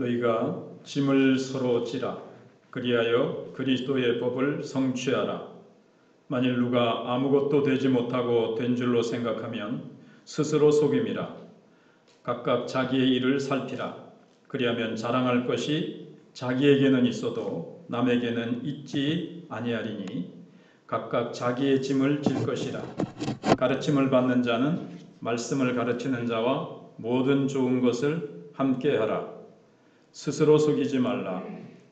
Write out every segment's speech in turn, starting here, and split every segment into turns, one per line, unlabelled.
너희가 짐을 서로 지라. 그리하여 그리스도의 법을 성취하라. 만일 누가 아무것도 되지 못하고 된 줄로 생각하면 스스로 속임이라. 각각 자기의 일을 살피라. 그리하면 자랑할 것이 자기에게는 있어도 남에게는 있지 아니하리니 각각 자기의 짐을 질 것이라. 가르침을 받는 자는 말씀을 가르치는 자와 모든 좋은 것을 함께하라. 스스로 속이지 말라.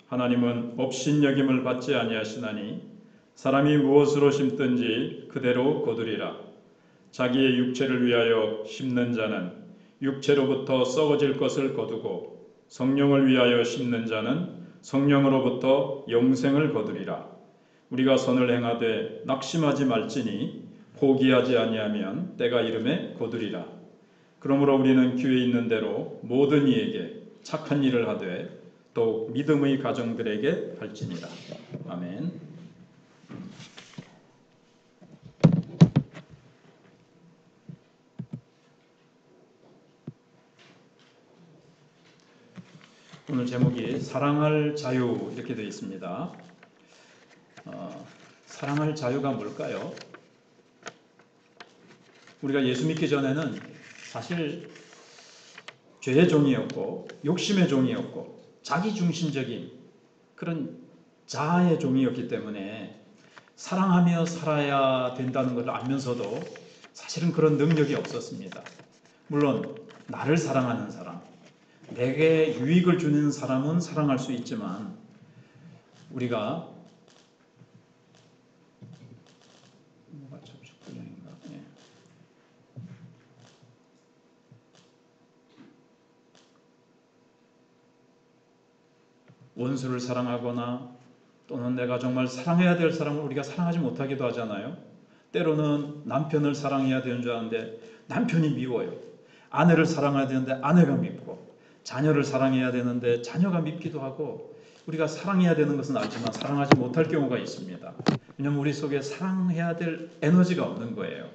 하나님은 업신여김을 받지 아니하시나니 사람이 무엇으로 심든지 그대로 거두리라. 자기의 육체를 위하여 심는 자는 육체로부터 썩어질 것을 거두고 성령을 위하여 심는 자는 성령으로부터 영생을 거두리라. 우리가 선을 행하되 낙심하지 말지니 포기하지 아니하면 때가 이름에 거두리라. 그러므로 우리는 귀에 있는 대로 모든 이에게 착한 일을 하되 더욱 믿음의 가정들에게 할지니라. 아멘. 오늘 제목이 사랑할 자유 이렇게 되어 있습니다. 사랑할 자유가 뭘까요? 우리가 예수 믿기 전에는 사실 죄의 종이었고 욕심의 종이었고 자기중심적인 그런 자아의 종이었기 때문에 사랑하며 살아야 된다는 것을 알면서도 사실은 그런 능력이 없었습니다. 물론 나를 사랑하는 사람, 내게 유익을 주는 사람은 사랑할 수 있지만 우리가 원수를 사랑하거나 또는 내가 정말 사랑해야 될 사람을 우리가 사랑하지 못하기도 하잖아요. 때로는 남편을 사랑해야 되는 줄 아는데 남편이 미워요. 아내를 사랑해야 되는데 아내가 밉고 자녀를 사랑해야 되는데 자녀가 밉기도 하고 우리가 사랑해야 되는 것은 알지만 사랑하지 못할 경우가 있습니다. 왜냐하면 우리 속에 사랑해야 될 에너지가 없는 거예요.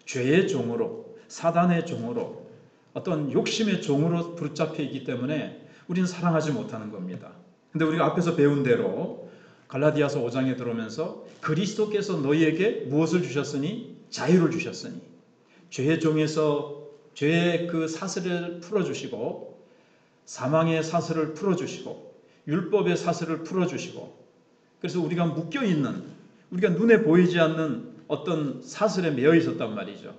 죄의 종으로 사단의 종으로 어떤 욕심의 종으로 붙잡혀 있기 때문에 우리는 사랑하지 못하는 겁니다. 근데 우리가 앞에서 배운 대로 갈라디아서 5장에 들어오면서 그리스도께서 너희에게 무엇을 주셨으니? 자유를 주셨으니 죄의 종에서 죄의 그 사슬을 풀어주시고 사망의 사슬을 풀어주시고 율법의 사슬을 풀어주시고 그래서 우리가 묶여있는 우리가 눈에 보이지 않는 어떤 사슬에 매여 있었단 말이죠.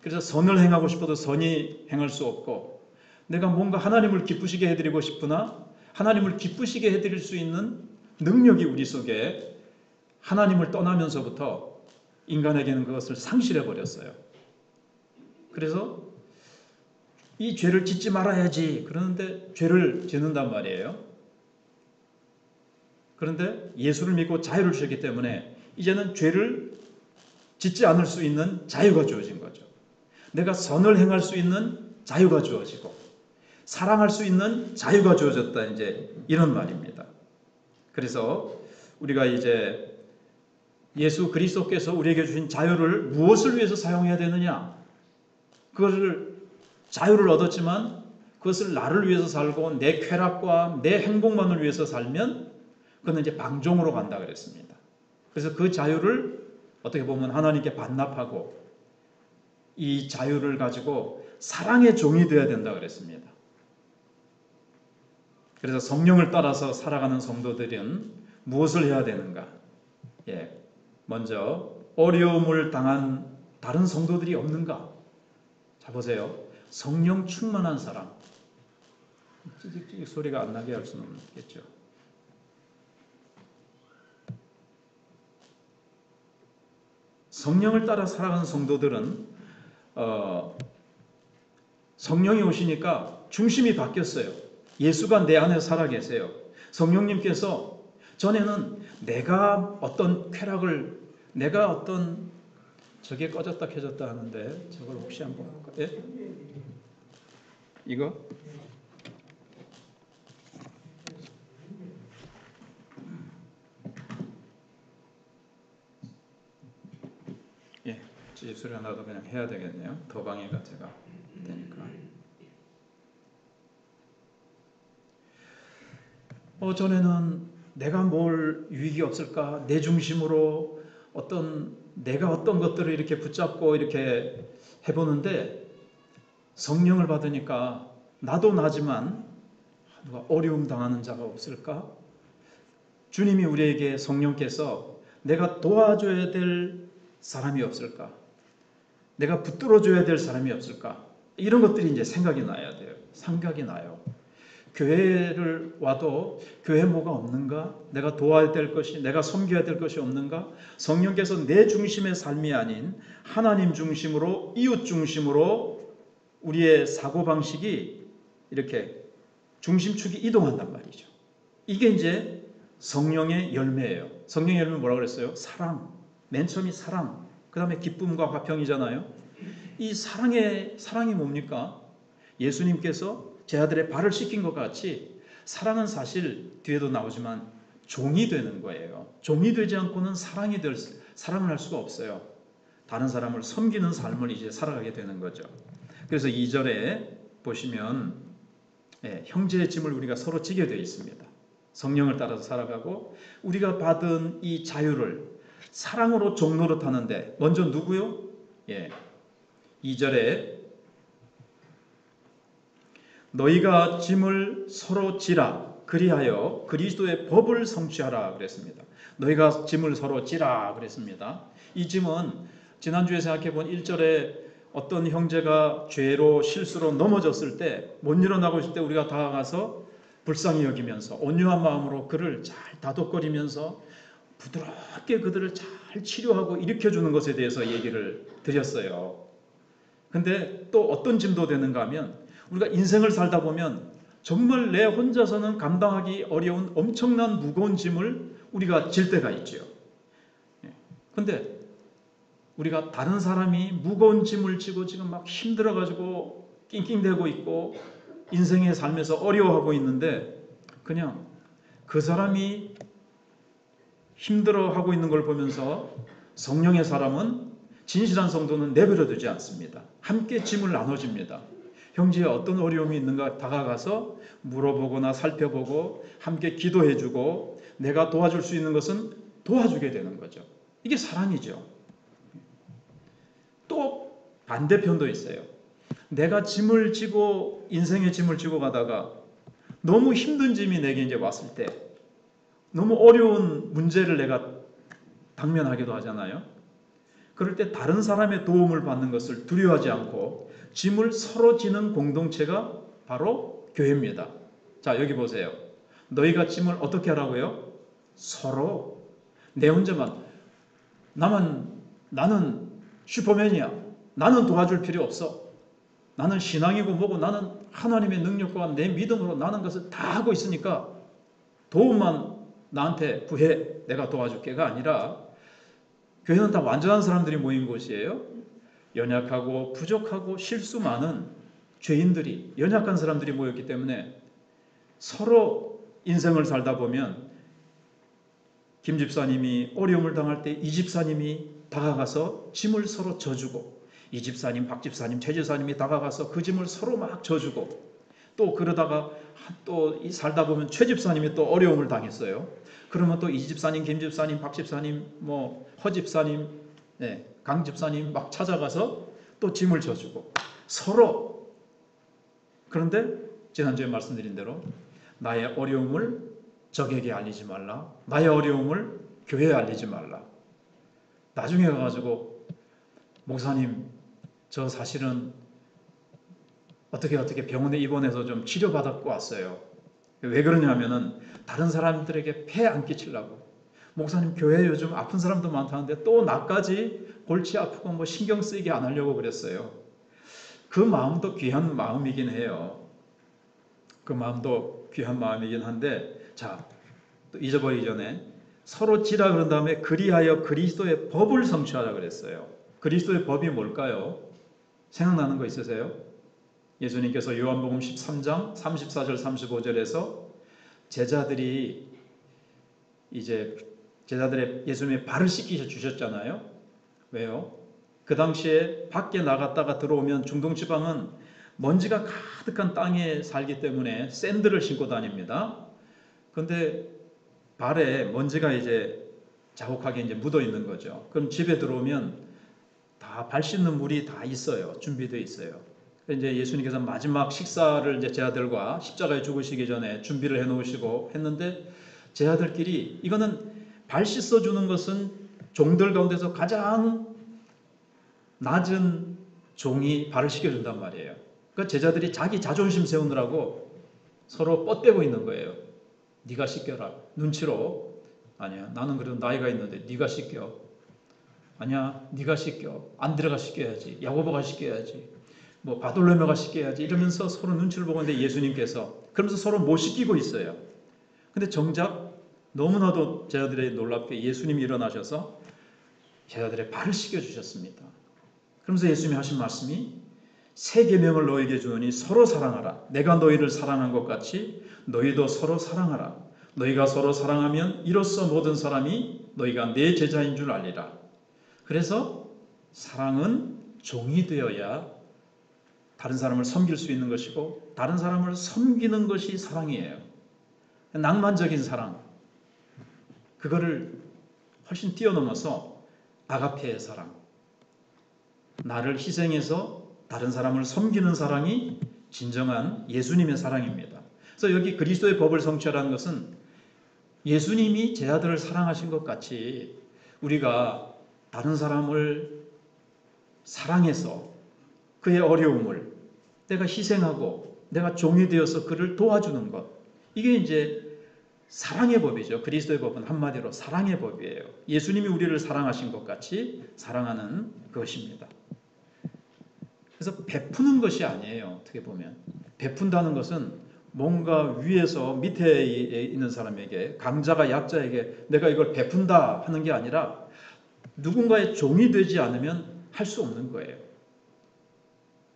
그래서 선을 행하고 싶어도 선이 행할 수 없고 내가 뭔가 하나님을 기쁘시게 해드리고 싶으나 하나님을 기쁘시게 해드릴 수 있는 능력이 우리 속에 하나님을 떠나면서부터 인간에게는 그것을 상실해버렸어요. 그래서 이 죄를 짓지 말아야지 그러는데 죄를 짓는단 말이에요. 그런데 예수를 믿고 자유를 주셨기 때문에 이제는 죄를 짓지 않을 수 있는 자유가 주어진 거죠. 내가 선을 행할 수 있는 자유가 주어지고 사랑할 수 있는 자유가 주어졌다 이제 이런 말입니다. 그래서 우리가 이제 예수 그리스도께서 우리에게 주신 자유를 무엇을 위해서 사용해야 되느냐? 그것을 자유를 얻었지만 그것을 나를 위해서 살고 내 쾌락과 내 행복만을 위해서 살면 그건 이제 방종으로 간다 그랬습니다. 그래서 그 자유를 어떻게 보면 하나님께 반납하고 이 자유를 가지고 사랑의 종이 되어야 된다 그랬습니다. 그래서 성령을 따라서 살아가는 성도들은 무엇을 해야 되는가? 먼저 어려움을 당한 다른 성도들이 없는가? 자 보세요. 성령 충만한 사람. 찌직찌직 소리가 안 나게 할 수는 없겠죠. 성령을 따라 살아가는 성도들은 성령이 오시니까 중심이 바뀌었어요. 예수가 내 안에 살아 계세요. 성령님께서 전에는 내가 어떤 쾌락을 내가 어떤 저게 꺼졌다 켜졌다 하는데 저걸 혹시 한번 볼까요? 예? 이거? 예, 소리가 나도 그냥 해야 되겠네요. 더 방해가 제가 되니까. 전에는 내가 뭘 유익이 없을까? 내 중심으로 내가 어떤 것들을 이렇게 붙잡고 이렇게 해보는데 성령을 받으니까 나도 나지만 누가 어려움 당하는 자가 없을까? 주님이 우리에게 성령께서 내가 도와줘야 될 사람이 없을까? 내가 붙들어줘야 될 사람이 없을까? 이런 것들이 이제 생각이 나야 돼요. 생각이 나요. 교회를 와도 교회 뭐가 없는가? 내가 도와야 될 것이, 내가 섬겨야 될 것이 없는가? 성령께서 내 중심의 삶이 아닌 하나님 중심으로, 이웃 중심으로 우리의 사고방식이 이렇게 중심축이 이동한단 말이죠. 이게 이제 성령의 열매예요. 성령의 열매는 뭐라고 그랬어요? 사랑. 맨 처음이 사랑. 그 다음에 기쁨과 화평이잖아요. 이 사랑이 뭡니까? 예수님께서 제 아들의 발을 씻긴 것 같이 사랑은 사실 뒤에도 나오지만 종이 되는 거예요. 종이 되지 않고는 사랑을 할 수가 없어요. 다른 사람을 섬기는 삶을 이제 살아가게 되는 거죠. 그래서 2절에 보시면 형제의 짐을 우리가 서로 지게 되어 있습니다. 성령을 따라서 살아가고 우리가 받은 이 자유를 사랑으로 종로로 타는데 먼저 누구요? 2절에 너희가 짐을 서로 지라 그리하여 그리스도의 법을 성취하라 그랬습니다. 너희가 짐을 서로 지라 그랬습니다. 이 짐은 지난주에 생각해본 1절에 어떤 형제가 죄로 실수로 넘어졌을 때 못 일어나고 있을 때 우리가 다가가서 불쌍히 여기면서 온유한 마음으로 그를 잘 다독거리면서 부드럽게 그들을 잘 치료하고 일으켜주는 것에 대해서 얘기를 드렸어요. 근데 또 어떤 짐도 되는가 하면 우리가 인생을 살다 보면 정말 내 혼자서는 감당하기 어려운 엄청난 무거운 짐을 우리가 질 때가 있죠. 근데 우리가 다른 사람이 무거운 짐을 지고 지금 막 힘들어가지고 낑낑대고 있고 인생의 삶에서 어려워하고 있는데 그냥 그 사람이 힘들어하고 있는 걸 보면서 성령의 사람은 진실한 성도는 내버려두지 않습니다. 함께 짐을 나눠줍니다. 형제에 어떤 어려움이 있는가 다가가서 물어보거나 살펴보고 함께 기도해주고 내가 도와줄 수 있는 것은 도와주게 되는 거죠. 이게 사랑이죠. 또 반대편도 있어요. 내가 짐을 지고 인생의 짐을 지고 가다가 너무 힘든 짐이 내게 이제 왔을 때 너무 어려운 문제를 내가 당면하기도 하잖아요. 그럴 때 다른 사람의 도움을 받는 것을 두려워하지 않고 짐을 서로 지는 공동체가 바로 교회입니다. 자, 여기 보세요. 너희가 짐을 어떻게 하라고요? 서로. 내 혼자만 나는 슈퍼맨이야. 나는 도와줄 필요 없어. 나는 신앙이고 뭐고 나는 하나님의 능력과 내 믿음으로 나는 것을 다 하고 있으니까 도움만 나한테 구해. 내가 도와줄게가 아니라 교회는 다 완전한 사람들이 모인 곳이에요. 연약하고 부족하고 실수 많은 죄인들이 연약한 사람들이 모였기 때문에 서로 인생을 살다 보면 김 집사님이 어려움을 당할 때 이 집사님이 다가가서 짐을 서로 져주고 이 집사님, 박 집사님, 최 집사님이 다가가서 그 짐을 서로 막 져주고 또 그러다가 또 살다 보면 최 집사님이 또 어려움을 당했어요. 그러면 또 이 집사님, 김 집사님, 박 집사님, 허 집사님, 강 집사님 막 찾아가서 또 짐을 져주고 서로. 그런데 지난주에 말씀드린 대로 나의 어려움을 적에게 알리지 말라. 나의 어려움을 교회에 알리지 말라. 나중에 가가지고 목사님 저 사실은 어떻게 병원에 입원해서 좀 치료받았고 왔어요. 왜 그러냐면은 다른 사람들에게 폐 안 끼치려고. 목사님 교회에 요즘 아픈 사람도 많다는데 또 나까지 골치 아프고 신경 쓰이게 안 하려고 그랬어요. 그 마음도 귀한 마음이긴 해요. 그 마음도 귀한 마음이긴 한데 자, 또 잊어버리기 전에 서로 지라 그런 다음에 그리하여 그리스도의 법을 성취하라 그랬어요. 그리스도의 법이 뭘까요? 생각나는 거 있으세요? 예수님께서 요한복음 13장 34절 35절에서 제자들의 예수님의 발을 씻기셔 주셨잖아요. 왜요? 그 당시에 밖에 나갔다가 들어오면 중동지방은 먼지가 가득한 땅에 살기 때문에 샌들을 신고 다닙니다. 근데 발에 먼지가 이제 자욱하게 이제 묻어 있는 거죠. 그럼 집에 들어오면 다 발 씻는 물이 다 있어요. 준비되어 있어요. 이제 예수님께서 마지막 식사를 이제 제 아들과 십자가에 죽으시기 전에 준비를 해 놓으시고 했는데 제 아들끼리 이거는 발 씻어 주는 것은 종들 가운데서 가장 낮은 종이 발을 씻겨 준단 말이에요. 그 제자들이 자기 자존심 세우느라고 서로 뻗대고 있는 거예요. 네가 씻겨라. 눈치로. 아니야. 나는 그래도 나이가 있는데 네가 씻겨. 아니야. 네가 씻겨. 안드레가 씻겨야지. 야고보가 씻겨야지. 뭐 바돌로메가 씻겨야지. 이러면서 서로 눈치를 보고 있는데 예수님께서 그러면서 서로 못 씻기고 있어요. 근데 정작 너무나도 제자들이 놀랍게 예수님이 일어나셔서 제자들의 발을 씻겨 주셨습니다. 그러면서 예수님이 하신 말씀이 새 계명을 너에게 주노니 서로 사랑하라. 내가 너희를 사랑한 것 같이 너희도 서로 사랑하라. 너희가 서로 사랑하면 이로써 모든 사람이 너희가 내 제자인 줄 알리라. 그래서 사랑은 종이 되어야 다른 사람을 섬길 수 있는 것이고 다른 사람을 섬기는 것이 사랑이에요. 낭만적인 사랑, 그거를 훨씬 뛰어넘어서 아가페의 사랑, 나를 희생해서 다른 사람을 섬기는 사랑이 진정한 예수님의 사랑입니다. 그래서 여기 그리스도의 법을 성취하라는 것은 예수님이 제 아들을 사랑하신 것 같이 우리가 다른 사람을 사랑해서 그의 어려움을 내가 희생하고 내가 종이 되어서 그를 도와주는 것, 이게 이제 사랑의 법이죠. 그리스도의 법은 한마디로 사랑의 법이에요. 예수님이 우리를 사랑하신 것 같이 사랑하는 것입니다. 그래서 베푸는 것이 아니에요. 어떻게 보면 베푼다는 것은 뭔가 위에서 밑에 있는 사람에게, 강자가 약자에게 내가 이걸 베푼다 하는 게 아니라 누군가의 종이 되지 않으면 할 수 없는 거예요.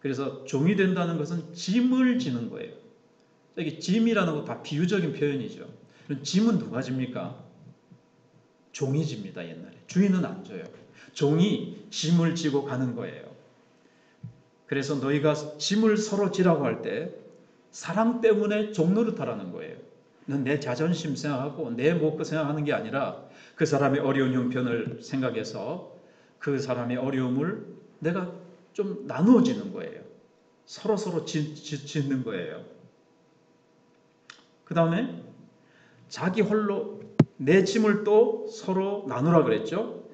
그래서 종이 된다는 것은 짐을 지는 거예요. 여기 짐이라는 거 다 비유적인 표현이죠. 짐은 누가 집니까? 종이 집니다. 옛날에 주인은 안 져요. 종이 짐을 지고 가는 거예요. 그래서 너희가 짐을 서로 지라고 할 때 사랑 때문에 종 노릇하라는 거예요. 넌 내 자존심 생각하고 내 먹고 생각하는 게 아니라 그 사람의 어려운 형편을 생각해서 그 사람의 어려움을 내가 좀 나누어지는 거예요. 서로 짓는 거예요. 그 다음에 자기 홀로 내 짐을 또 서로 나누라 그랬죠.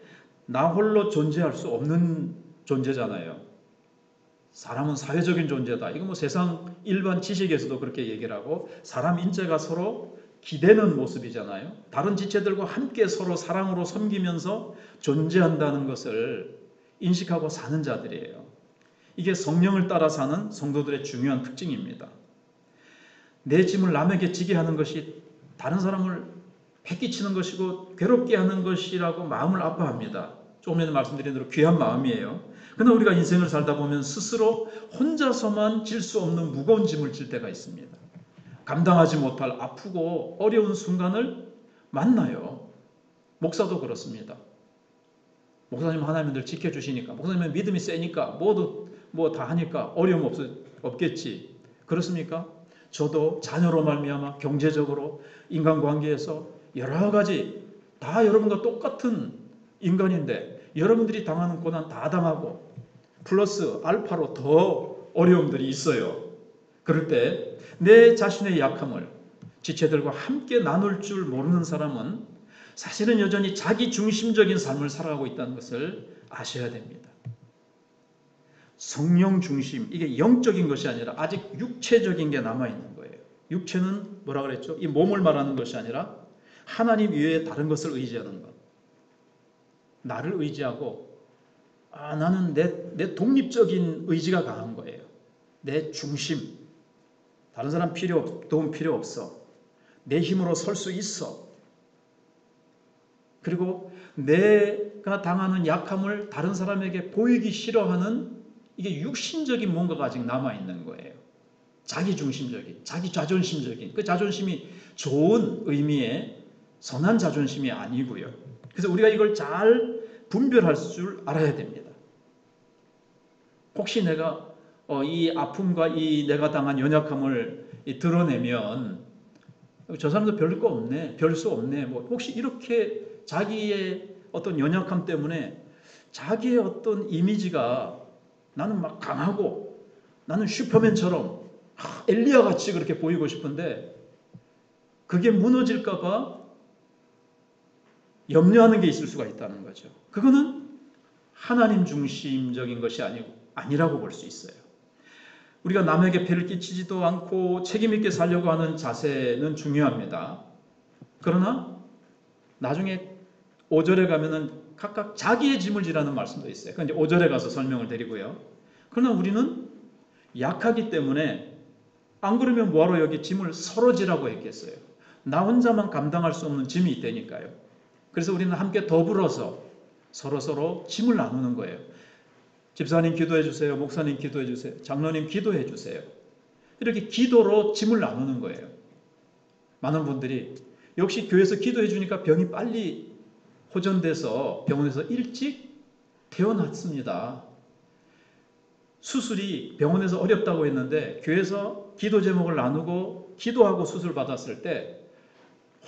나 홀로 존재할 수 없는 존재잖아요. 사람은 사회적인 존재다. 이거 뭐 세상 일반 지식에서도 그렇게 얘기를 하고 사람 인재가 서로 기대는 모습이잖아요. 다른 지체들과 함께 서로 사랑으로 섬기면서 존재한다는 것을 인식하고 사는 자들이에요. 이게 성령을 따라 사는 성도들의 중요한 특징입니다. 내 짐을 남에게 지게 하는 것이 다른 사람을 패기치는 것이고 괴롭게 하는 것이라고 마음을 아파합니다. 조금 전에 말씀드린 대로 귀한 마음이에요. 그러나 우리가 인생을 살다 보면 스스로 혼자서만 질 수 없는 무거운 짐을 질 때가 있습니다. 감당하지 못할 아프고 어려운 순간을 만나요. 목사도 그렇습니다. 목사님 하나님은 늘 지켜주시니까, 목사님은 믿음이 세니까 모두 뭐 다 하니까 어려움 없겠지. 그렇습니까? 저도 자녀로 말미암아 경제적으로 인간관계에서 여러 가지 다 여러분과 똑같은 인간인데 여러분들이 당하는 고난 다 당하고 플러스 알파로 더 어려움들이 있어요. 그럴 때 내 자신의 약함을 지체들과 함께 나눌 줄 모르는 사람은 사실은 여전히 자기 중심적인 삶을 살아가고 있다는 것을 아셔야 됩니다. 성령 중심, 이게 영적인 것이 아니라 아직 육체적인 게 남아있는 거예요. 육체는 뭐라 그랬죠? 이 몸을 말하는 것이 아니라 하나님 이외에 다른 것을 의지하는 것. 나를 의지하고 나는 내 독립적인 의지가 강한 거예요. 내 중심. 다른 사람 도움 필요 없어. 내 힘으로 설 수 있어. 그리고 내가 당하는 약함을 다른 사람에게 보이기 싫어하는 이게 육신적인 뭔가가 아직 남아있는 거예요. 자기중심적인, 자기 자존심적인, 그 자존심이 좋은 의미의 선한 자존심이 아니고요. 그래서 우리가 이걸 잘 분별할 줄 알아야 됩니다. 혹시 내가 이 아픔과 이 내가 당한 연약함을 드러내면 저 사람도 별 거 없네, 별 수 없네. 뭐 혹시 이렇게 자기의 어떤 연약함 때문에 자기의 어떤 이미지가 나는 막 강하고 나는 슈퍼맨처럼 엘리야 같이 그렇게 보이고 싶은데 그게 무너질까봐 염려하는 게 있을 수가 있다는 거죠. 그거는 하나님 중심적인 것이 아니라고 볼 수 있어요. 우리가 남에게 폐를 끼치지도 않고 책임 있게 살려고 하는 자세는 중요합니다. 그러나 나중에 5절에 가면은 각각 자기의 짐을 지라는 말씀도 있어요. 그건 이제 5절에 가서 설명을 드리고요. 그러나 우리는 약하기 때문에 안 그러면 뭐하러 여기 짐을 서로 지라고 했겠어요. 나 혼자만 감당할 수 없는 짐이 있다니까요. 그래서 우리는 함께 더불어서 서로 짐을 나누는 거예요. 집사님 기도해 주세요. 목사님 기도해 주세요. 장로님 기도해 주세요. 이렇게 기도로 짐을 나누는 거예요. 많은 분들이 역시 교회에서 기도해 주니까 병이 빨리 호전돼서 병원에서 일찍 퇴원했습니다. 수술이 병원에서 어렵다고 했는데 교회에서 기도 제목을 나누고 기도하고 수술 받았을 때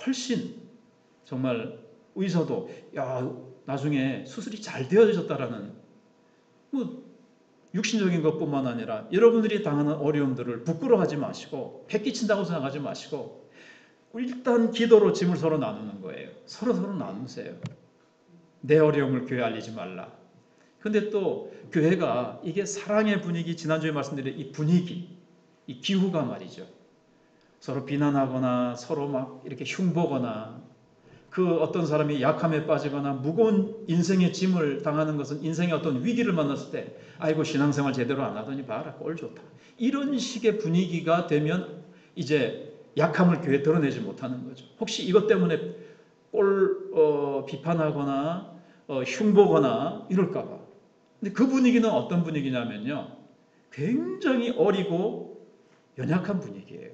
훨씬 정말 의사도 나중에 수술이 잘 되어졌다라는 뭐 육신적인 것뿐만 아니라 여러분들이 당하는 어려움들을 부끄러워하지 마시고 폐 끼친다고 생각하지 마시고 일단 기도로 짐을 서로 나누는 거예요. 서로 나누세요. 내 어려움을 교회에 알리지 말라. 근데 또 교회가 이게 사랑의 분위기, 지난주에 말씀드린 이 분위기, 이 기후가 말이죠. 서로 비난하거나 서로 막 이렇게 흉보거나 그 어떤 사람이 약함에 빠지거나 무거운 인생의 짐을 당하는 것은 인생의 어떤 위기를 만났을 때 아이고 신앙생활 제대로 안 하더니 봐라 꼴 좋다. 이런 식의 분위기가 되면 이제 약함을 교회에 드러내지 못하는 거죠. 혹시 이것 때문에 비판하거나 흉보거나 이럴까 봐. 근데 그 분위기는 어떤 분위기냐면요. 굉장히 어리고 연약한 분위기예요.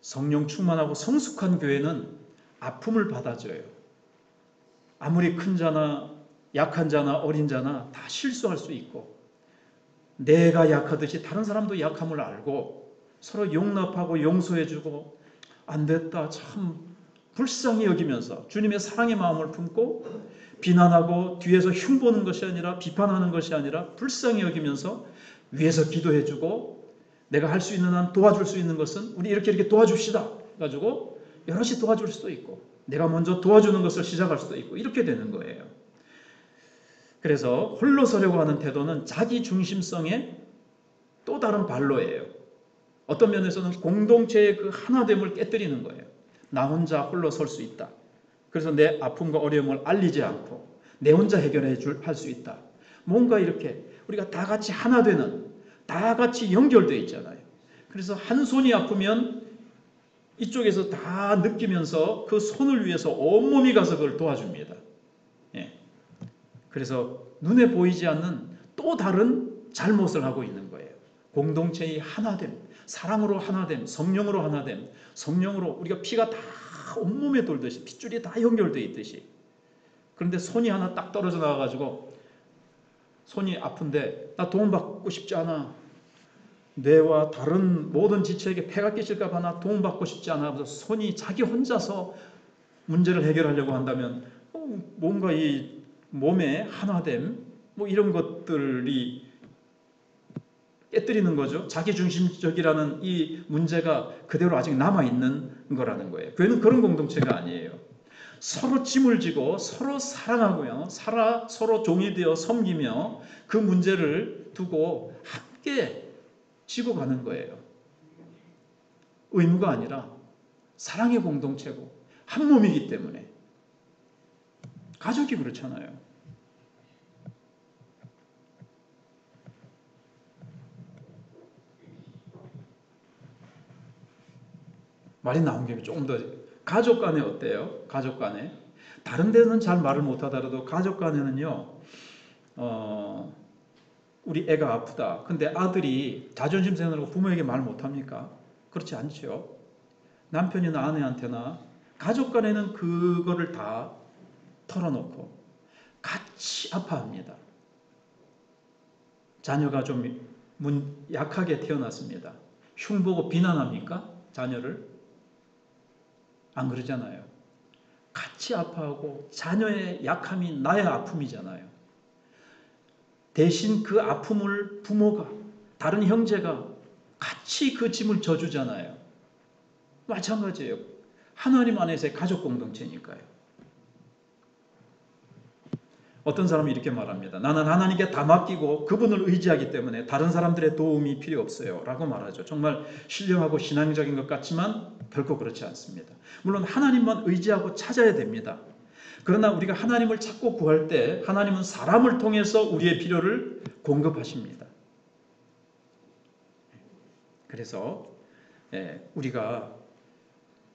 성령 충만하고 성숙한 교회는 아픔을 받아줘요. 아무리 큰 자나 약한 자나 어린 자나 다 실수할 수 있고 내가 약하듯이 다른 사람도 약함을 알고 서로 용납하고 용서해주고 안 됐다 참 불쌍히 여기면서 주님의 사랑의 마음을 품고 비난하고 뒤에서 흉보는 것이 아니라 비판하는 것이 아니라 불쌍히 여기면서 위에서 기도해주고 내가 할 수 있는 한 도와줄 수 있는 것은 우리 이렇게 도와줍시다 가지고 여럿이 도와줄 수도 있고 내가 먼저 도와주는 것을 시작할 수도 있고 이렇게 되는 거예요. 그래서 홀로 서려고 하는 태도는 자기 중심성의 또 다른 발로예요. 어떤 면에서는 공동체의 그 하나됨을 깨뜨리는 거예요. 나 혼자 홀로 설 수 있다. 그래서 내 아픔과 어려움을 알리지 않고 내 혼자 할 수 있다. 뭔가 이렇게 우리가 다 같이 하나 되는 다 같이 연결되어 있잖아요. 그래서 한 손이 아프면 이쪽에서 다 느끼면서 그 손을 위해서 온몸이 가서 그걸 도와줍니다. 예. 그래서 눈에 보이지 않는 또 다른 잘못을 하고 있는 거예요. 공동체의 하나됨, 사랑으로 하나됨, 성령으로 하나됨, 성령으로 우리가 피가 다 온몸에 돌듯이 핏줄이 다 연결되어 있듯이. 그런데 손이 하나 딱 떨어져 나와가지고 손이 아픈데 나 도움받고 싶지 않아. 뇌와 다른 모든 지체에게 폐가 끼칠까 봐 나 도움받고 싶지 않아. 그래서 손이 자기 혼자서 문제를 해결하려고 한다면 뭔가 이 몸의 하나됨 뭐 이런 것들이 깨뜨리는 거죠. 자기중심적이라는 이 문제가 그대로 아직 남아있는 거라는 거예요. 교회는 그런 공동체가 아니에요. 서로 짐을 지고 서로 사랑하고요. 서로 종이 되어 섬기며 그 문제를 두고 함께 지고 가는 거예요. 의무가 아니라 사랑의 공동체고 한 몸이기 때문에. 가족이 그렇잖아요. 말이 나온 김에 조금 더 가족 간에 어때요? 가족 간에 다른 데는 잘 말을 못하더라도 가족 간에는요. 우리 애가 아프다. 근데 아들이 자존심 세우느라고 부모에게 말 못합니까? 그렇지 않죠. 남편이나 아내한테나 가족 간에는 그거를 다 털어놓고 같이 아파합니다. 자녀가 좀 약하게 태어났습니다. 흉보고 비난합니까? 자녀를? 안 그러잖아요. 같이 아파하고 자녀의 약함이 나의 아픔이잖아요. 대신 그 아픔을 부모가, 다른 형제가 같이 그 짐을 져주잖아요. 마찬가지예요. 하나님 안에서의 가족 공동체니까요. 어떤 사람이 이렇게 말합니다. 나는 하나님께 다 맡기고 그분을 의지하기 때문에 다른 사람들의 도움이 필요 없어요 라고 말하죠. 정말 신령하고 신앙적인 것 같지만 결코 그렇지 않습니다. 물론 하나님만 의지하고 찾아야 됩니다. 그러나 우리가 하나님을 찾고 구할 때 하나님은 사람을 통해서 우리의 필요를 공급하십니다. 그래서 우리가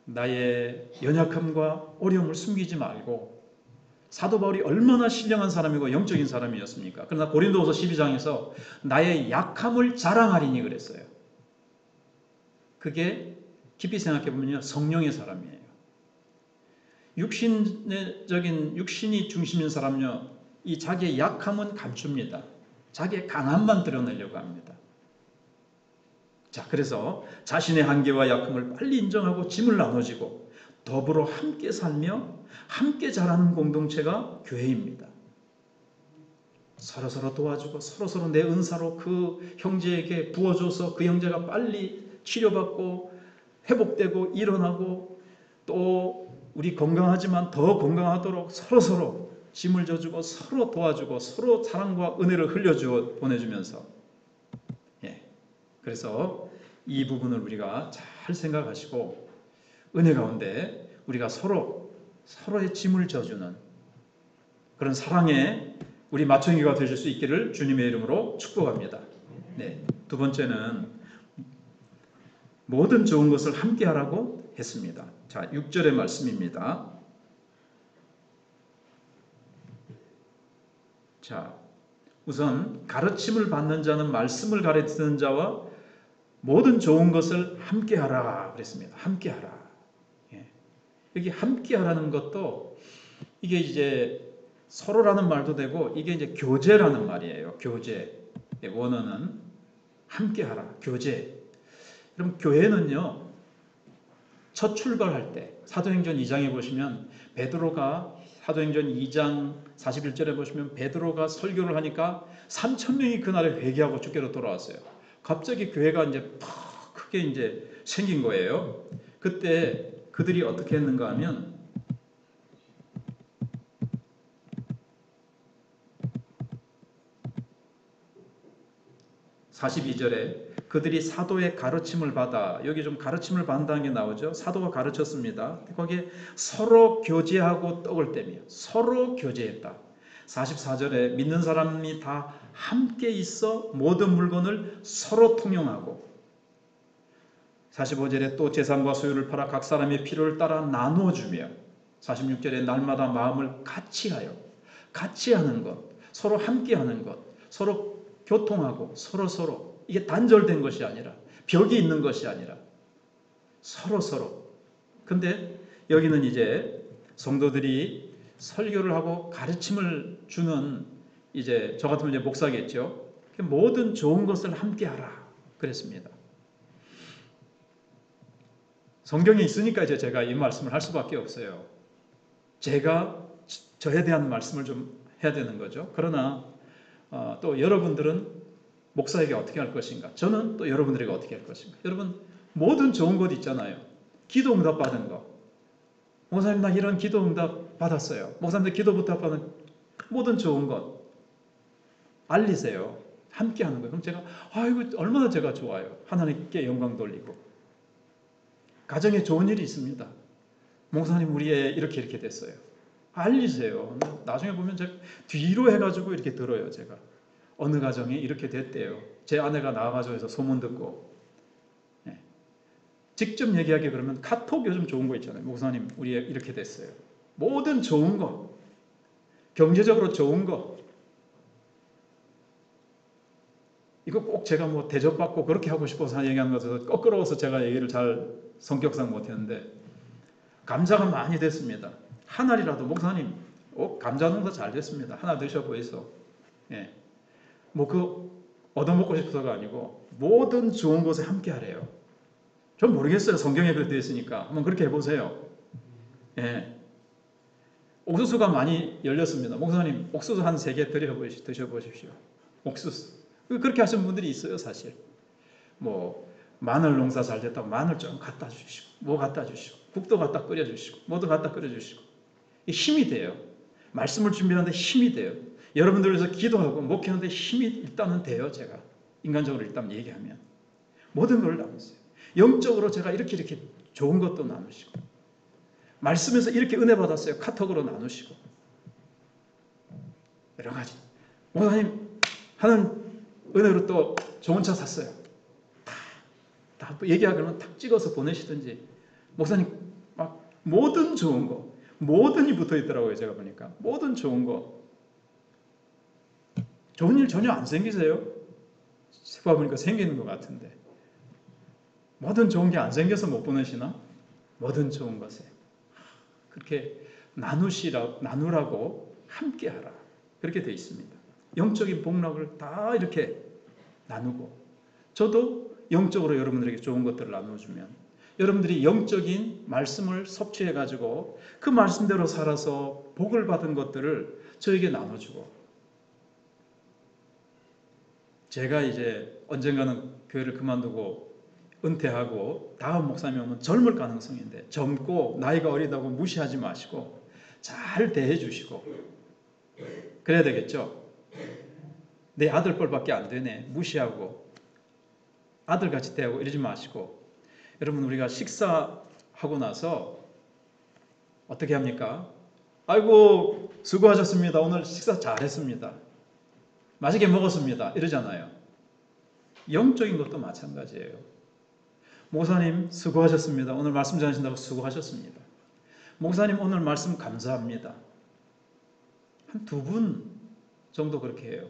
나의 연약함과 어려움을 숨기지 말고, 사도 바울이 얼마나 신령한 사람이고 영적인 사람이었습니까? 그러나 고린도후서 12장에서 나의 약함을 자랑하리니 그랬어요. 그게 깊이 생각해 보면요, 성령의 사람이에요. 육신이 중심인 사람요, 이 자기의 약함은 감춥니다. 자기의 강함만 드러내려고 합니다. 자, 그래서 자신의 한계와 약함을 빨리 인정하고 짐을 나눠지고 더불어 함께 살며 함께 자라는 공동체가 교회입니다. 서로서로 도와주고 서로서로 내 은사로 그 형제에게 부어줘서 그 형제가 빨리 치료받고 회복되고 일어나고, 또 우리 건강하지만 더 건강하도록 서로서로 짐을 져주고 서로 도와주고 서로 사랑과 은혜를 흘려주어 보내주면서, 그래서 이 부분을 우리가 잘 생각하시고 은혜 가운데 우리가 서로의 짐을 져주는 그런 사랑의 우리 마청기가 되실 수 있기를 주님의 이름으로 축복합니다. 두 번째는 모든 좋은 것을 함께 하라고 했습니다. 자, 6절의 말씀입니다. 자, 우선 가르침을 받는 자는 말씀을 가르치는 자와 모든 좋은 것을 함께 하라 그랬습니다. 함께 하라. 여기 함께 하라는 것도 이게 이제 서로라는 말도 되고 이게 이제 교제라는 말이에요. 교제. 원어는 함께 하라. 교제. 그럼 교회는요, 첫 출발할 때 사도행전 2장에 보시면 베드로가, 사도행전 2장 41절에 보시면 베드로가 설교를 하니까 3,000명이 그날에 회개하고 주께로 돌아왔어요. 갑자기 교회가 이제 팍 크게 이제 생긴 거예요. 그때 그들이 어떻게 했는가 하면 42절에 그들이 사도의 가르침을 받아, 여기 좀 가르침을 받는다는 게 나오죠. 사도가 가르쳤습니다. 거기에 서로 교제하고 떡을 떼며 서로 교제했다. 44절에 믿는 사람이 다 함께 있어 모든 물건을 서로 통용하고, 45절에 또 재산과 소유를 팔아 각 사람의 필요를 따라 나누어주며, 46절에 날마다 마음을 같이 하여, 같이 하는 것, 서로 함께 하는 것, 서로 교통하고 서로 이게 단절된 것이 아니라, 벽이 있는 것이 아니라 서로. 근데 여기는 이제 성도들이 설교를 하고 가르침을 주는, 이제 저 같으면 이제 목사겠죠. 모든 좋은 것을 함께 하라 그랬습니다. 성경에 있으니까 이제 제가 이 말씀을 할 수밖에 없어요. 제가 저에 대한 말씀을 좀 해야 되는 거죠. 그러나 또 여러분들은 목사에게 어떻게 할 것인가? 저는 또 여러분들에게 어떻게 할 것인가? 여러분, 모든 좋은 것 있잖아요. 기도 응답 받은 거. 목사님, 나 이런 기도 응답 받았어요. 목사님들 기도 부탁 받은 모든 좋은 것 알리세요. 함께 하는 거예요. 그럼 제가 아이고 얼마나 제가 좋아요. 하나님께 영광 돌리고. 가정에 좋은 일이 있습니다. 목사님, 우리 애 이렇게 됐어요. 알리세요. 나중에 보면 제가 뒤로 해가지고 이렇게 들어요. 제가 어느 가정이 이렇게 됐대요. 제 아내가 나와가지고 해서 소문 듣고. 직접 얘기하기 그러면 카톡 요즘 좋은 거 있잖아요. 목사님, 우리 애 이렇게 됐어요. 모든 좋은 거, 경제적으로 좋은 거, 이거 꼭 제가 뭐 대접받고 그렇게 하고 싶어서 얘기하는 것에서 거꾸로워서 제가 얘기를 잘 성격상 못했는데, 감사가 많이 됐습니다. 한 알이라도 목사님, 감자 농사 잘 됐습니다. 하나 드셔 보이소. 뭐 그 얻어먹고 싶어서가 아니고 모든 좋은 것에 함께 하래요. 전 모르겠어요. 성경에 그렇게 되어 있으니까 한번 그렇게 해보세요. 예. 옥수수가 많이 열렸습니다. 목사님, 옥수수 한 3개 드셔보십시오. 옥수수. 그렇게 하시는 분들이 있어요, 사실. 뭐 마늘 농사 잘 됐다고 마늘 좀 갖다 주시고, 뭐 갖다 주시고, 국도 갖다 끓여 주시고, 뭐도 갖다 끓여 주시고. 힘이 돼요. 말씀을 준비하는데 힘이 돼요. 여러분들 위해서 기도하고 목회하는데 힘이 일단은 돼요. 제가 인간적으로 일단 얘기하면 모든 걸 나누세요. 영적으로 제가 이렇게 좋은 것도 나누시고, 말씀에서 이렇게 은혜 받았어요. 카톡으로 나누시고, 여러 가지. 목사님 하는 은혜로 또 좋은 차 샀어요. 다 얘기하면 탁 찍어서 보내시든지. 목사님 막 모든 좋은 거, 모든이 붙어 있더라고요. 제가 보니까 모든 좋은 거. 좋은 일 전혀 안 생기세요? 세봐 보니까 생기는 것 같은데. 모든 좋은 게 안 생겨서 못 보내시나? 모든 좋은 것에 그렇게 나누라고 함께하라. 그렇게 되어 있습니다. 영적인 복락을 다 이렇게 나누고, 저도 영적으로 여러분들에게 좋은 것들을 나눠주면 여러분들이 영적인 말씀을 섭취해가지고 그 말씀대로 살아서 복을 받은 것들을 저에게 나눠주고, 제가 이제 언젠가는 교회를 그만두고 은퇴하고 다음 목사님이 오면 젊을 가능성인데, 젊고 나이가 어리다고 무시하지 마시고 잘 대해 주시고 그래야 되겠죠. 내 아들 뻘밖에 안 되네 무시하고 아들같이 대하고 이러지 마시고, 여러분 우리가 식사하고 나서 어떻게 합니까? 아이고 수고하셨습니다. 오늘 식사 잘했습니다. 맛있게 먹었습니다. 이러잖아요. 영적인 것도 마찬가지예요. 목사님 수고하셨습니다. 오늘 말씀 전하신다고 수고하셨습니다. 목사님 오늘 말씀 감사합니다. 한 2분 정도 그렇게 해요.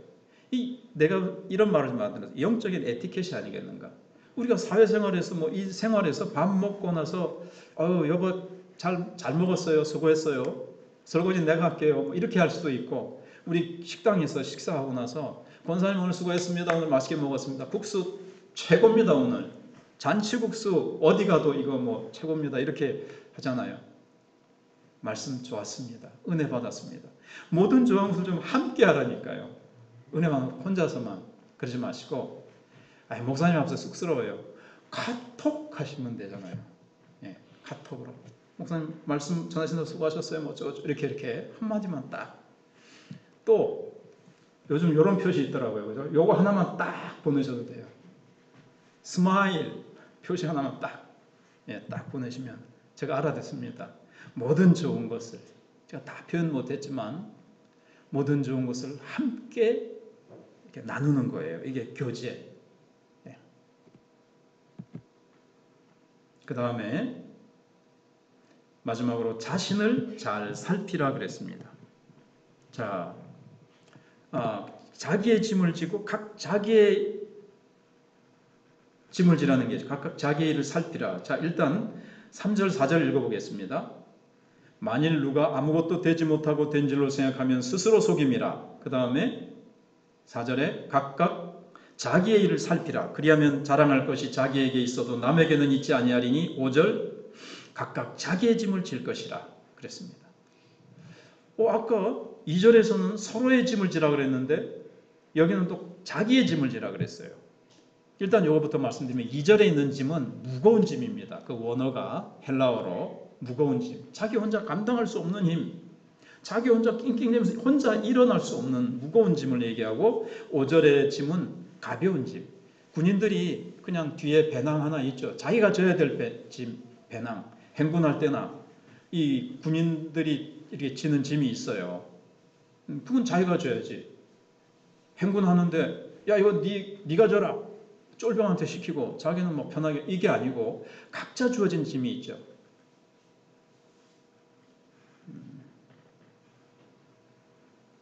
내가 이런 말을 만들어서 영적인 에티켓이 아니겠는가? 우리가 사회생활에서 이 생활에서 밥 먹고 나서 여보 잘 먹었어요. 수고했어요. 설거지 내가 할게요. 이렇게 할 수도 있고, 우리 식당에서 식사하고 나서 권사님 오늘 수고했습니다. 오늘 맛있게 먹었습니다. 국수 최고입니다. 오늘 잔치국수 어디 가도 이거 최고입니다. 이렇게 하잖아요. 말씀 좋았습니다. 은혜 받았습니다. 모든 좋은 것을 좀 함께 하라니까요. 은혜만 혼자서만 그러지 마시고, 목사님 앞에서 쑥스러워요. 카톡 하시면 되잖아요. 예, 카톡으로 목사님 말씀 전하신다고 수고하셨어요. 이렇게 한마디만 딱. 또 요즘 이런 표시 있더라고요. 그죠? 요거 하나만 딱 보내셔도 돼요. 스마일 표시 하나만 딱 보내시면 제가 알아듣습니다. 모든 좋은 것을 제가 다 표현 못했지만 모든 좋은 것을 함께 이렇게 나누는 거예요. 이게 교제. 그 다음에 마지막으로 자신을 잘 살피라 그랬습니다. 자, 자기의 짐을 지고 각 자기의 짐을 지라는 게 각각 자기의 일을 살피라. 자, 일단 3절 4절 읽어보겠습니다. 만일 누가 아무것도 되지 못하고 된 줄로 생각하면 스스로 속임이라. 그 다음에 4절에 각각 자기의 일을 살피라. 그리하면 자랑할 것이 자기에게 있어도 남에게는 있지 아니하리니. 5절 각각 자기의 짐을 질 것이라 그랬습니다. 아까 2절에서는 서로의 짐을 지라 그랬는데 여기는 또 자기의 짐을 지라 그랬어요. 일단 이거부터 말씀드리면 2절에 있는 짐은 무거운 짐입니다. 그 원어가 헬라어로 무거운 짐. 자기 혼자 감당할 수 없는 힘. 자기 혼자 낑낑대면서 혼자 일어날 수 없는 무거운 짐을 얘기하고, 5절의 짐은 가벼운 짐. 군인들이 그냥 뒤에 배낭 하나 있죠. 자기가 져야 될 배낭. 행군할 때나 이 군인들이 이렇게 지는 짐이 있어요. 그건 자기가 져야지. 행군하는데 야 이거 네가 져라. 쫄병한테 시키고 자기는 편하게, 이게 아니고 각자 주어진 짐이 있죠.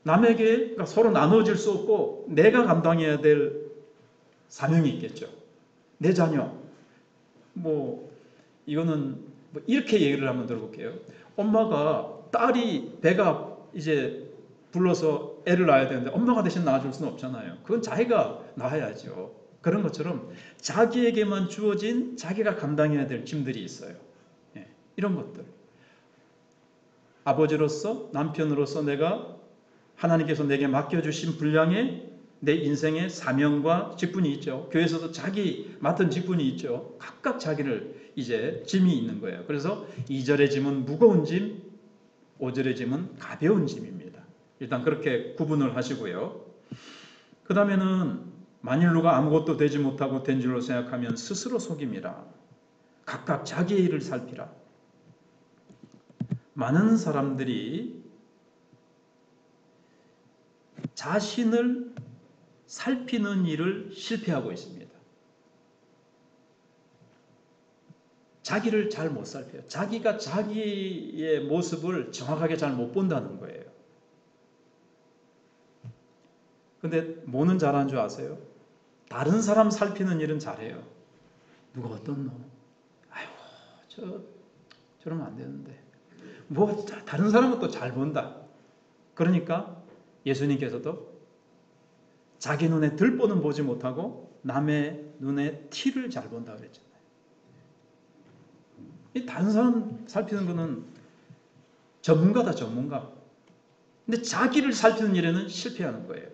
남에게 그러니까 서로 나눠질 수 없고 내가 감당해야 될 사명이 있겠죠. 내 자녀 이거는 이렇게 얘기를 한번 들어볼게요. 엄마가 딸이 배가 이제 불러서 애를 낳아야 되는데 엄마가 대신 낳아줄 수는 없잖아요. 그건 자기가 낳아야죠. 그런 것처럼 자기에게만 주어진 자기가 감당해야 될 짐들이 있어요. 이런 것들. 아버지로서, 남편으로서 내가 하나님께서 내게 맡겨주신 분량의 내 인생의 사명과 직분이 있죠. 교회에서도 자기 맡은 직분이 있죠. 각각 자기를 이제 짐이 있는 거예요. 그래서 2절의 짐은 무거운 짐, 5절의 짐은 가벼운 짐입니다. 일단 그렇게 구분을 하시고요. 그 다음에는 만일 누가 아무것도 되지 못하고 된 줄로 생각하면 스스로 속임이라. 각각 자기의 일을 살피라. 많은 사람들이 자신을 살피는 일을 실패하고 있습니다. 자기를 잘 못 살펴요. 자기가 자기의 모습을 정확하게 잘 못 본다는 거예요. 근데 뭐는 잘하는 줄 아세요? 다른 사람 살피는 일은 잘해요. 누가 어떤 놈? 아이고, 저러면 안 되는데. 뭐, 다른 사람은 또 잘 본다. 그러니까 예수님께서도 자기 눈에 들보는 보지 못하고 남의 눈에 티를 잘 본다 그랬잖아요. 이 다른 사람 살피는 거는 전문가다, 전문가. 근데 자기를 살피는 일에는 실패하는 거예요.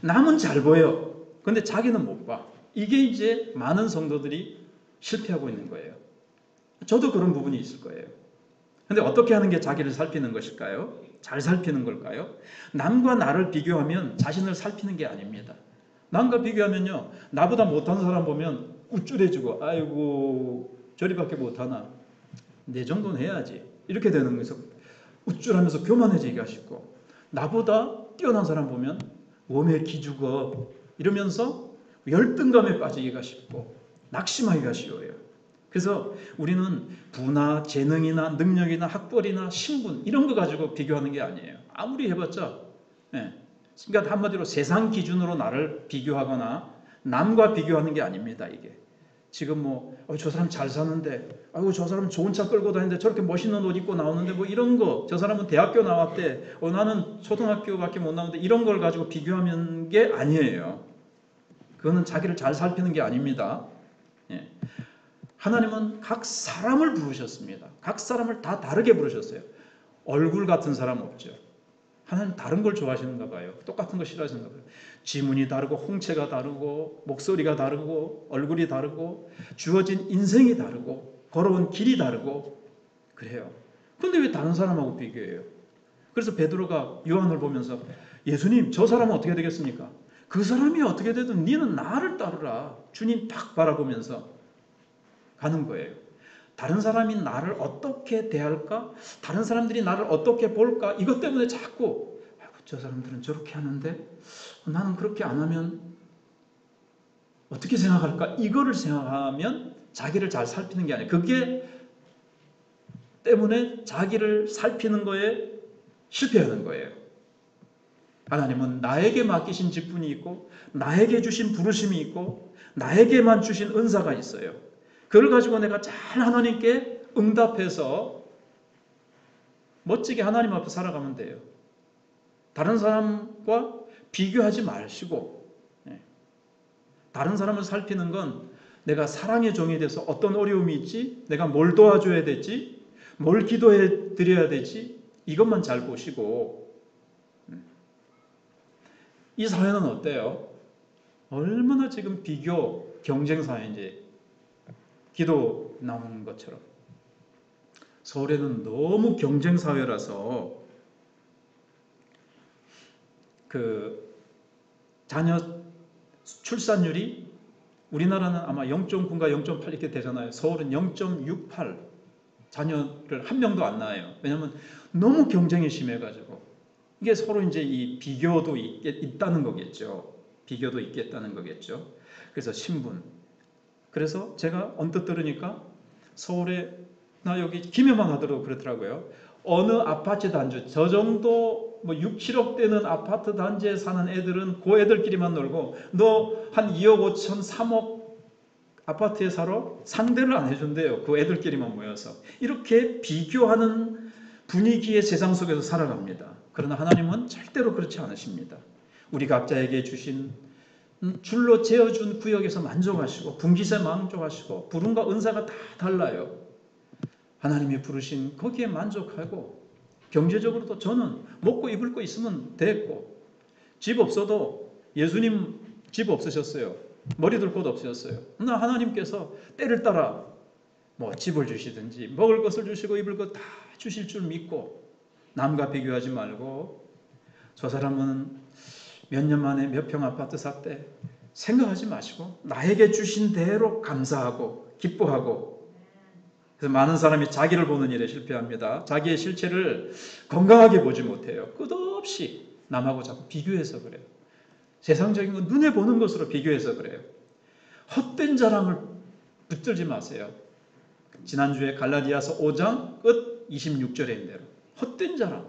남은 잘 보여. 근데 자기는 못 봐. 이게 이제 많은 성도들이 실패하고 있는 거예요. 저도 그런 부분이 있을 거예요. 근데 어떻게 하는 게 자기를 살피는 것일까요? 잘 살피는 걸까요? 남과 나를 비교하면 자신을 살피는 게 아닙니다. 남과 비교하면요, 나보다 못하는 사람 보면 우쭐해지고, 아이고 저리밖에 못하나, 내 정도는 해야지, 이렇게 되는 거에서 우쭐하면서 교만해지기가 쉽고, 나보다 뛰어난 사람 보면 웜에 기죽어 이러면서 열등감에 빠지기가 쉽고 낙심하기가 쉬워요. 그래서 우리는 부나 재능이나 능력이나 학벌이나 신분 이런 거 가지고 비교하는 게 아니에요. 아무리 해봤자. 그러니까 한마디로 세상 기준으로 나를 비교하거나 남과 비교하는 게 아닙니다. 이게 지금 뭐 저 사람 잘 사는데, 아이고 저 사람 좋은 차 끌고 다니는데 저렇게 멋있는 옷 입고 나오는데 뭐 이런 거, 저 사람은 대학교 나왔대, 나는 초등학교밖에 못 나오는데, 이런 걸 가지고 비교하는 게 아니에요. 그거는 자기를 잘 살피는 게 아닙니다. 예. 하나님은 각 사람을 부르셨습니다. 각 사람을 다 다르게 부르셨어요. 얼굴 같은 사람 없죠. 하나님 다른 걸 좋아하시는가 봐요. 똑같은 거 싫어하시는가 봐요. 지문이 다르고 홍채가 다르고 목소리가 다르고 얼굴이 다르고 주어진 인생이 다르고 걸어온 길이 다르고 그래요. 근데 왜 다른 사람하고 비교해요? 그래서 베드로가 요한을 보면서 예수님 저 사람은 어떻게 되겠습니까? 그 사람이 어떻게 되든 너는 나를 따르라. 주님 딱 바라보면서 가는 거예요. 다른 사람이 나를 어떻게 대할까? 다른 사람들이 나를 어떻게 볼까? 이것 때문에 자꾸 저 사람들은 저렇게 하는데 나는 그렇게 안 하면 어떻게 생각할까? 이거를 생각하면 자기를 잘 살피는 게 아니에요. 그게 때문에 자기를 살피는 거에 실패하는 거예요. 하나님은 나에게 맡기신 직분이 있고 나에게 주신 부르심이 있고 나에게만 주신 은사가 있어요. 그걸 가지고 내가 잘 하나님께 응답해서 멋지게 하나님 앞에 살아가면 돼요. 다른 사람과 비교하지 마시고, 다른 사람을 살피는 건 내가 사랑의 종이 돼서 어떤 어려움이 있지, 내가 뭘 도와줘야 되지, 뭘 기도해 드려야 되지, 이것만 잘 보시고. 이 사회는 어때요? 얼마나 지금 비교, 경쟁 사회인지. 기도 나오는 것처럼 서울에는 너무 경쟁 사회라서 그 자녀 출산율이 우리나라는 아마 0.9인가 0.8 이렇게 되잖아요. 서울은 0.68 자녀를 한 명도 안 낳아요. 왜냐하면 너무 경쟁이 심해가지고. 이게 서로 이제 이 비교도 있다는 거겠죠. 비교도 있겠다는 거겠죠. 그래서 신분. 그래서 제가 언뜻 들으니까 서울에 나 여기 김해만 하더라도 그렇더라고요. 어느 아파트 단지 저 정도 뭐 6, 7억 되는 아파트 단지에 사는 애들은 그 애들끼리만 놀고 너 한 2억 5천 3억 아파트에 살아? 상대를 안 해준대요. 그 애들끼리만 모여서. 이렇게 비교하는 분위기의 세상 속에서 살아갑니다. 그러나 하나님은 절대로 그렇지 않으십니다. 우리 각자에게 주신 줄로 재어준 구역에서 만족하시고 분깃에 만족하시고 부름과 은사가 다 달라요. 하나님이 부르신 거기에 만족하고 경제적으로도 저는 먹고 입을 거 있으면 됐고, 집 없어도 예수님 집 없으셨어요. 머리 둘 곳 없으셨어요. 그러나 하나님께서 때를 따라 뭐 집을 주시든지 먹을 것을 주시고 입을 것 다 주실 줄 믿고 남과 비교하지 말고, 저 사람은 몇 년 만에 몇 평 아파트 샀대 생각하지 마시고 나에게 주신 대로 감사하고 기뻐하고. 그래서 많은 사람이 자기를 보는 일에 실패합니다. 자기의 실체를 건강하게 보지 못해요. 끝없이 남하고 자꾸 비교해서 그래요. 세상적인 건 눈에 보는 것으로 비교해서 그래요. 헛된 자랑을 붙들지 마세요. 지난주에 갈라디아서 5장 끝 26절에 대로 헛된 자랑,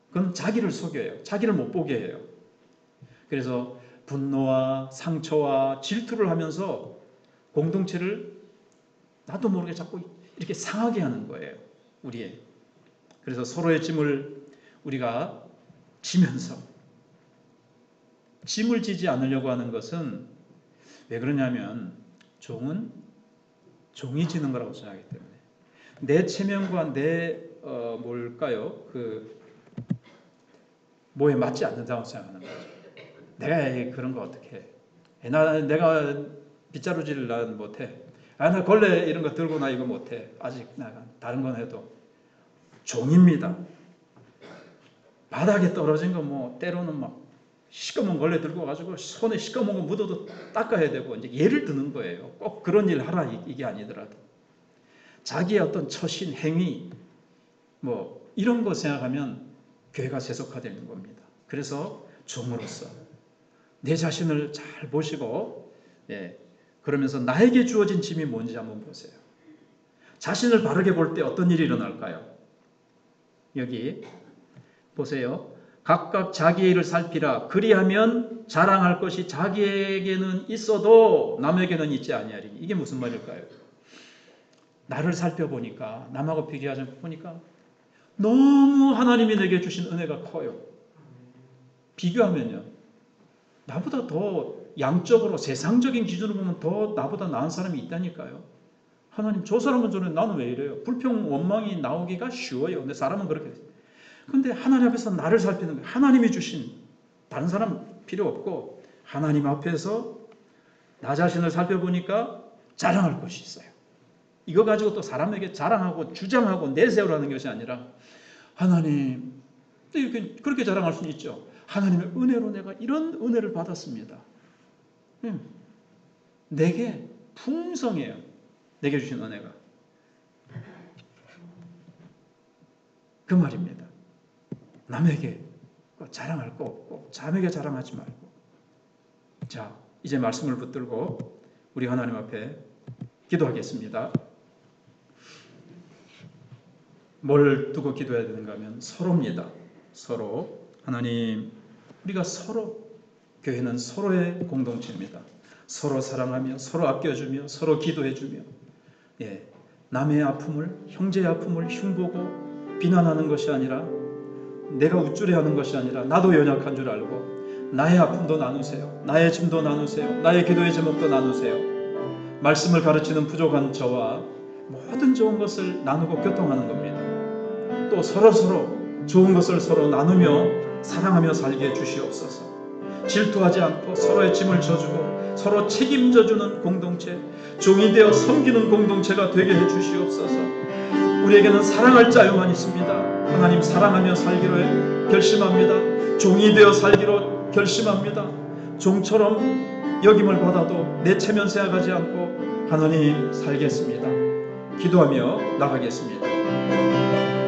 그건 자기를 속여요. 자기를 못 보게 해요. 그래서 분노와 상처와 질투를 하면서 공동체를 나도 모르게 자꾸 이렇게 상하게 하는 거예요. 우리의. 그래서 서로의 짐을 우리가 지면서, 짐을 지지 않으려고 하는 것은 왜 그러냐면 종은 종이 지는 거라고 생각하기 때문에 내 체면과 내 뭘까요? 뭐에 맞지 않는다고 생각하는 거죠. 내가 그런 거 어떻게 해? 내가 빗자루질을 난 못해. 나 걸레 이런 거 들고 나 이거 못해. 아직 내가 다른 건 해도. 종입니다. 바닥에 떨어진 거 뭐 때로는 막 시꺼먼 걸레 들고 가지고 손에 시꺼먼 거 묻어도 닦아야 되고, 이제 예를 드는 거예요. 꼭 그런 일 하라 이게 아니더라도 자기의 어떤 처신, 행위 뭐 이런 거 생각하면 교회가 세속화되는 겁니다. 그래서 종으로서 내 자신을 잘 보시고, 그러면서 나에게 주어진 짐이 뭔지 한번 보세요. 자신을 바르게 볼 때 어떤 일이 일어날까요? 여기 보세요. 각각 자기의 일을 살피라. 그리하면 자랑할 것이 자기에게는 있어도 남에게는 있지 아니하리니. 이게 무슨 말일까요? 나를 살펴보니까, 남하고 비교하지 않고 보니까 너무 하나님이 내게 주신 은혜가 커요. 비교하면요, 나보다 더 양적으로 세상적인 기준으로 보면 더 나보다 나은 사람이 있다니까요. 하나님, 저 사람은 저래, 나는 왜 이래요? 불평 원망이 나오기가 쉬워요. 근데 사람은 그렇게 돼요. 근데 하나님 앞에서 나를 살피는 거예요. 하나님이 주신, 다른 사람 필요 없고 하나님 앞에서 나 자신을 살펴보니까 자랑할 것이 있어요. 이거 가지고 또 사람에게 자랑하고 주장하고 내세우라는 것이 아니라, 하나님, 이렇게 그렇게 자랑할 수는 있죠. 하나님의 은혜로 내가 이런 은혜를 받았습니다. 내게 풍성해요. 내게 주신 은혜가. 그 말입니다. 남에게 자랑할 거 없고 자에게 자랑하지 말고. 자, 이제 말씀을 붙들고 우리 하나님 앞에 기도하겠습니다. 뭘 두고 기도해야 되는가 하면 서로입니다. 서로. 하나님, 우리가 서로, 교회는 서로의 공동체입니다. 서로 사랑하며 서로 아껴주며 서로 기도해주며, 남의 아픔을, 형제의 아픔을 흉보고 비난하는 것이 아니라, 내가 우쭐해하는 것이 아니라 나도 연약한 줄 알고 나의 아픔도 나누세요. 나의 짐도 나누세요. 나의 기도의 제목도 나누세요. 말씀을 가르치는 부족한 저와 모든 좋은 것을 나누고 교통하는 겁니다. 또 서로서로 좋은 것을 서로 나누며 사랑하며 살게 해주시옵소서. 질투하지 않고 서로의 짐을 져주고 서로 책임져주는 공동체, 종이 되어 섬기는 공동체가 되게 해주시옵소서. 우리에게는 사랑할 자유만 있습니다. 하나님, 사랑하며 살기로 결심합니다. 종이 되어 살기로 결심합니다. 종처럼 여김을 받아도 내 체면 생각하지 않고 하나님 살겠습니다. 기도하며 나가겠습니다.